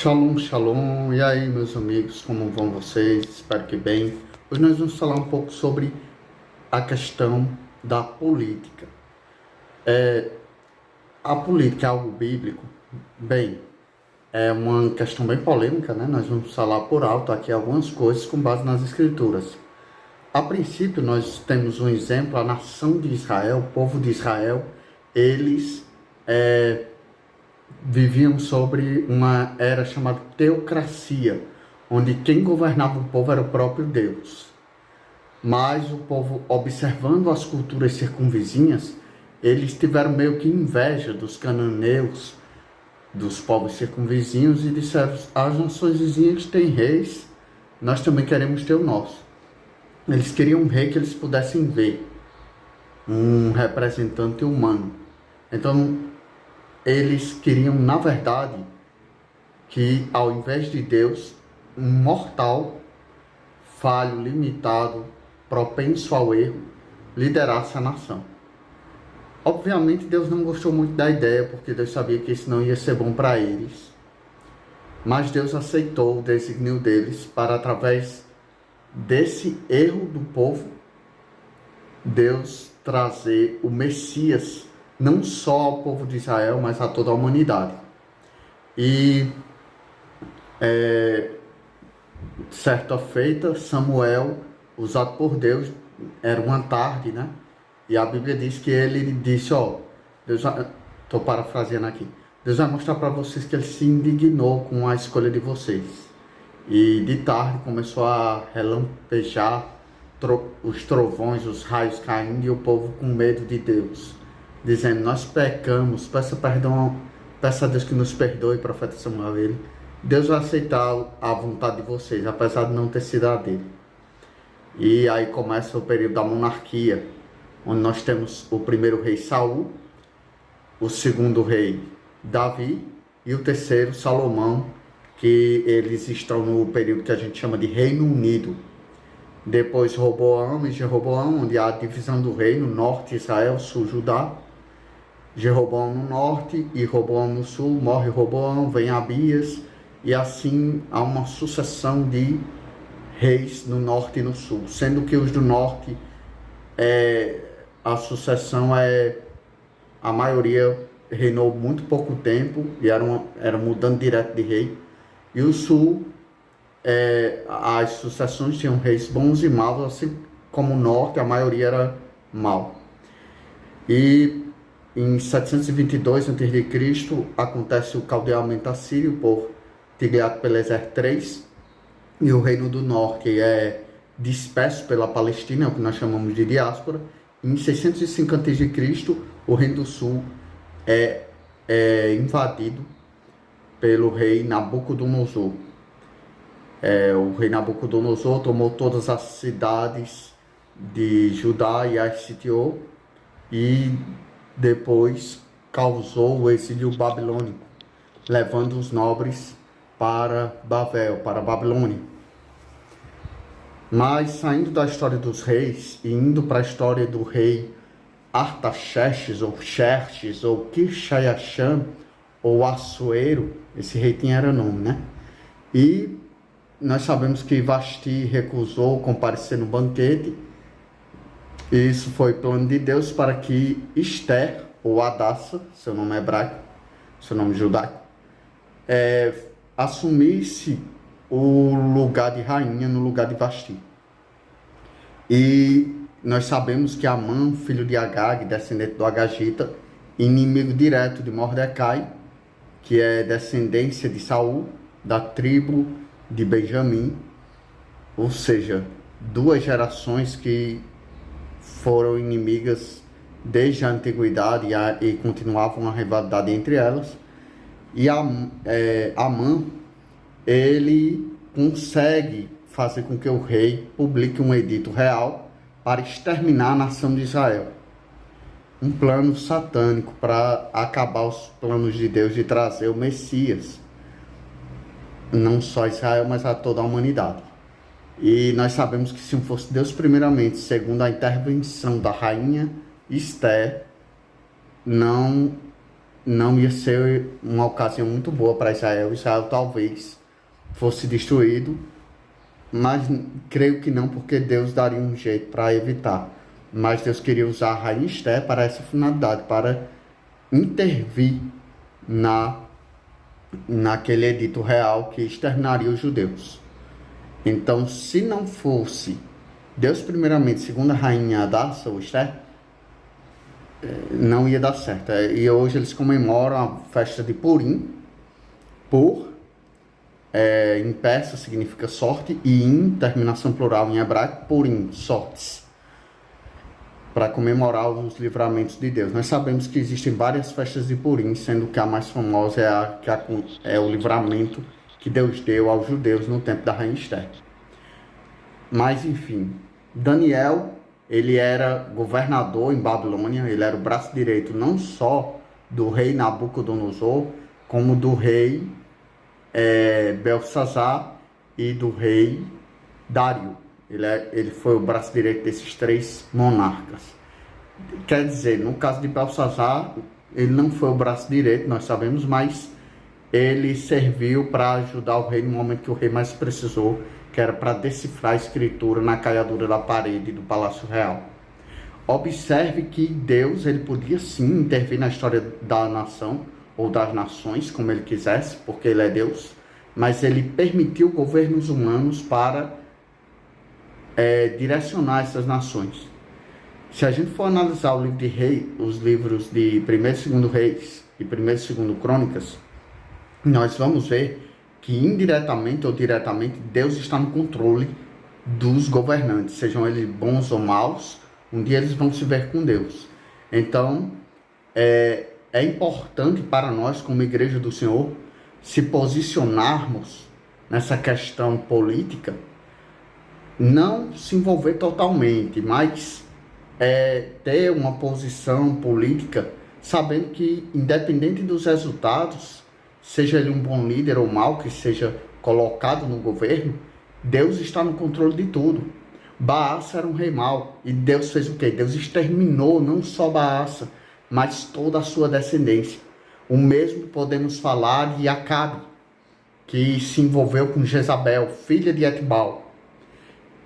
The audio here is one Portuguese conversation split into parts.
Shalom, shalom. E aí, meus amigos, como vão vocês? Espero que bem. Hoje nós vamos falar um pouco sobre a questão da política. A política é algo bíblico? Bem, é uma questão bem polêmica, né? Nós vamos falar por alto aqui algumas coisas com base nas escrituras. A princípio, nós temos um exemplo, a nação de Israel, o povo de Israel, eles viviam sobre uma era chamada teocracia, onde quem governava o povo era o próprio Deus. Mas o povo, observando as culturas circunvizinhas, eles tiveram meio que inveja dos cananeus, dos povos circunvizinhos, e disseram: as nações vizinhas têm reis, nós também queremos ter o nosso. Eles queriam um rei que eles pudessem ver, um representante humano. Então, eles queriam, na verdade, que ao invés de Deus, um mortal, falho, limitado, propenso ao erro, liderasse a nação. Obviamente, Deus não gostou muito da ideia, porque Deus sabia que isso não ia ser bom para eles. Mas Deus aceitou o desígnio deles para, através desse erro do povo, Deus trazer o Messias, não só ao povo de Israel, mas a toda a humanidade. E certa feita, Samuel, usado por Deus, era uma tarde, né? E a Bíblia diz que ele disse: Deus, estou parafraseando aqui, Deus vai mostrar para vocês que ele se indignou com a escolha de vocês. E de tarde começou a relampejar, os trovões, os raios caindo, e o povo com medo de Deus, dizendo: nós pecamos, peça perdão, peça a Deus que nos perdoe. Profeta Samuel, Deus vai aceitar a vontade de vocês, apesar de não ter sido a dele. E aí começa o período da monarquia, onde nós temos o primeiro rei Saul, o segundo rei Davi e o terceiro Salomão, que eles estão no período que a gente chama de Reino Unido. Depois Roboão e Jeroboão, onde há a divisão do reino, norte Israel, sul Judá. Jeroboão no norte e Roboão no sul, morre Roboão, vem Abias, e assim há uma sucessão de reis no norte e no sul, sendo que os do norte, a sucessão a maioria reinou muito pouco tempo e era mudando direto de rei, e o sul, as sucessões tinham reis bons e maus, assim como o norte, a maioria era mau. E em 722 a.C. acontece o caldeamento assírio por Tiglat-Pileser III, e o reino do norte é disperso pela Palestina, é o que nós chamamos de diáspora. Em 605 a.C., o reino do sul é invadido pelo rei Nabucodonosor. O rei Nabucodonosor tomou todas as cidades de Judá e as sitiou, e depois causou o exílio babilônico, levando os nobres para Babel, para a Babilônia. Mas saindo da história dos reis e indo para a história do rei Artaxerxes, ou Xerxes, ou Kirshayasham, ou Assuero, esse rei tinha nome, né? E nós sabemos que Vasti recusou comparecer no banquete. Isso foi plano de Deus para que Esther, ou Hadassa, seu nome hebraico, seu nome judaico, assumisse o lugar de rainha no lugar de Vasti. E nós sabemos que Amã, filho de Agag, descendente do Agagita, inimigo direto de Mordecai, que é descendência de Saul, da tribo de Benjamim, ou seja, duas gerações que foram inimigas desde a antiguidade e continuavam a rivalidade entre elas. E Amã, ele consegue fazer com que o rei publique um edito real para exterminar a nação de Israel. Um plano satânico para acabar os planos de Deus de trazer o Messias, não só a Israel, mas a toda a humanidade. E nós sabemos que se não fosse Deus primeiramente, segundo a intervenção da rainha Esther, não não ia ser uma ocasião muito boa para Israel. Israel talvez fosse destruído, mas creio que não, porque Deus daria um jeito para evitar. Mas Deus queria usar a rainha Esther para essa finalidade, para intervir naquele edito real que exterminaria os judeus. Então, se não fosse Deus primeiramente, segundo a rainha Hadassah, ou Esther, não ia dar certo. E hoje eles comemoram a festa de Purim. Em persa significa sorte, e terminação plural em hebraico, Purim, sortes, para comemorar os livramentos de Deus. Nós sabemos que existem várias festas de Purim, sendo que a mais famosa é o livramento que Deus deu aos judeus no tempo da rainha Esther. Mas enfim, Daniel, ele era governador em Babilônia, ele era o braço direito não só do rei Nabucodonosor, como do rei Belsazar e do rei Dário. Ele foi o braço direito desses três monarcas. Quer dizer, no caso de Belsazar, ele não foi o braço direito, nós sabemos, mas ele serviu para ajudar o rei no momento que o rei mais precisou, que era para decifrar a escritura na caiadura da parede do Palácio Real. Observe que Deus, ele podia sim intervir na história da nação, ou das nações, como ele quisesse, porque ele é Deus, mas ele permitiu governos humanos para direcionar essas nações. Se a gente for analisar o livro de Reis, os livros de 1º e 2º Reis e 1º e 2º Crônicas, nós vamos ver que indiretamente ou diretamente Deus está no controle dos governantes, sejam eles bons ou maus, um dia eles vão se ver com Deus. Então, é importante para nós, como Igreja do Senhor, se posicionarmos nessa questão política, não se envolver totalmente, mas ter uma posição política, sabendo que, independente dos resultados, seja ele um bom líder ou mau que seja colocado no governo, Deus está no controle de tudo. Baasa era um rei mau, e Deus fez o quê? Deus exterminou não só Baasa, mas toda a sua descendência. O mesmo podemos falar de Acabe, que se envolveu com Jezabel, filha de Etbal.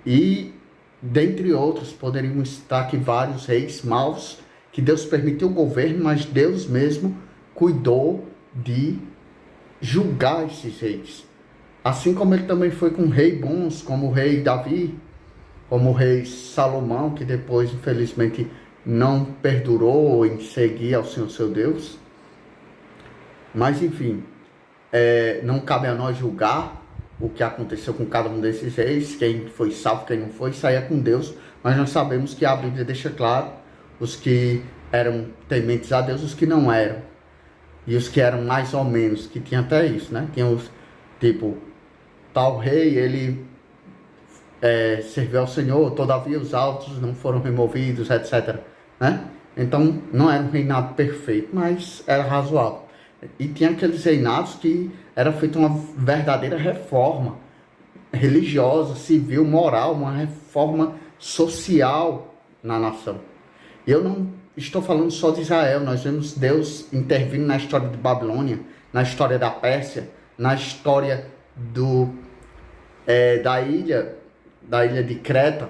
E, dentre outros, poderíamos citar aqui vários reis maus, que Deus permitiu o governo, mas Deus mesmo cuidou de julgar esses reis. Assim como ele também foi com reis bons, como o rei Davi, como o rei Salomão, que depois, infelizmente, não perdurou em seguir ao Senhor seu Deus. Mas, enfim, não cabe a nós julgar o que aconteceu com cada um desses reis, quem foi salvo, quem não foi, saía com Deus. Mas nós sabemos que a Bíblia deixa claro os que eram tementes a Deus, os que não eram. E os que eram mais ou menos, que tinha até isso, né? Tinha os, tipo, tal rei, ele serviu ao Senhor, todavia os altos não foram removidos, etc. Né? Então, não era um reinado perfeito, mas era razoável. E tinha aqueles reinados que era feita uma verdadeira reforma religiosa, civil, moral, uma reforma social na nação. E eu não estou falando só de Israel, nós vemos Deus intervindo na história de Babilônia, na história da Pérsia, na história da ilha de Creta,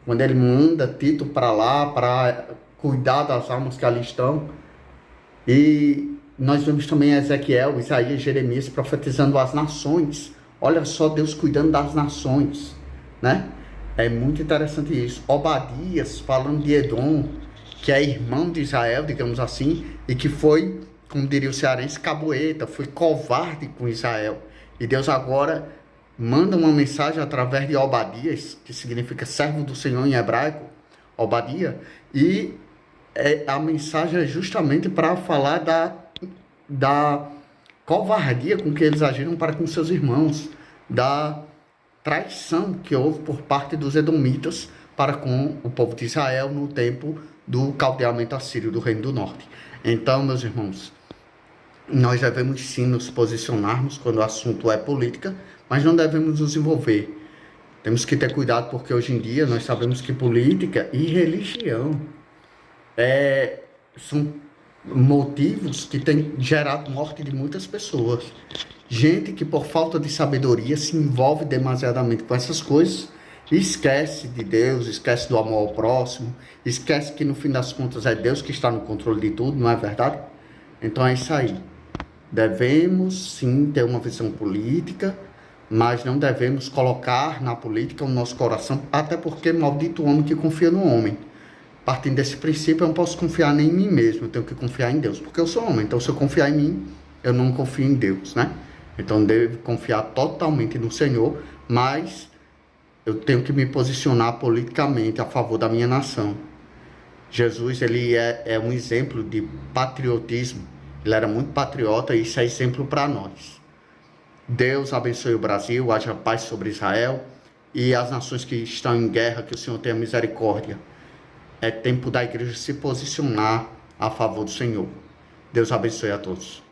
quando ele manda Tito para lá, para cuidar das almas que ali estão. E nós vemos também Ezequiel, Isaías, Jeremias profetizando as nações. Olha só Deus cuidando das nações, né? É muito interessante isso. Obadias falando de Edom, que é irmão de Israel, digamos assim, e que foi, como diria o cearense, caboeta, foi covarde com Israel. E Deus agora manda uma mensagem através de Obadias, que significa servo do Senhor em hebraico, Obadia, e a mensagem é justamente para falar da covardia com que eles agiram para com seus irmãos, da traição que houve por parte dos edomitas para com o povo de Israel no tempo do caldeamento assírio do Reino do Norte. Então, meus irmãos, nós devemos sim nos posicionarmos quando o assunto é política, mas não devemos nos envolver. Temos que ter cuidado, porque hoje em dia nós sabemos que política e religião são motivos que têm gerado morte de muitas pessoas. Gente que por falta de sabedoria se envolve demasiadamente com essas coisas e esquece de Deus, esquece do amor ao próximo, esquece que no fim das contas é Deus que está no controle de tudo, não é verdade? Então é isso aí. Devemos sim ter uma visão política, mas não devemos colocar na política o nosso coração, até porque maldito o homem que confia no homem. Partindo desse princípio, eu não posso confiar nem em mim mesmo, eu tenho que confiar em Deus, porque eu sou homem. Então, se eu confiar em mim, eu não confio em Deus, né? Então, devo confiar totalmente no Senhor, mas eu tenho que me posicionar politicamente a favor da minha nação. Jesus, ele é um exemplo de patriotismo. Ele era muito patriota e isso é exemplo para nós. Deus abençoe o Brasil, haja paz sobre Israel e as nações que estão em guerra, que o Senhor tenha misericórdia. É tempo da igreja se posicionar a favor do Senhor. Deus abençoe a todos.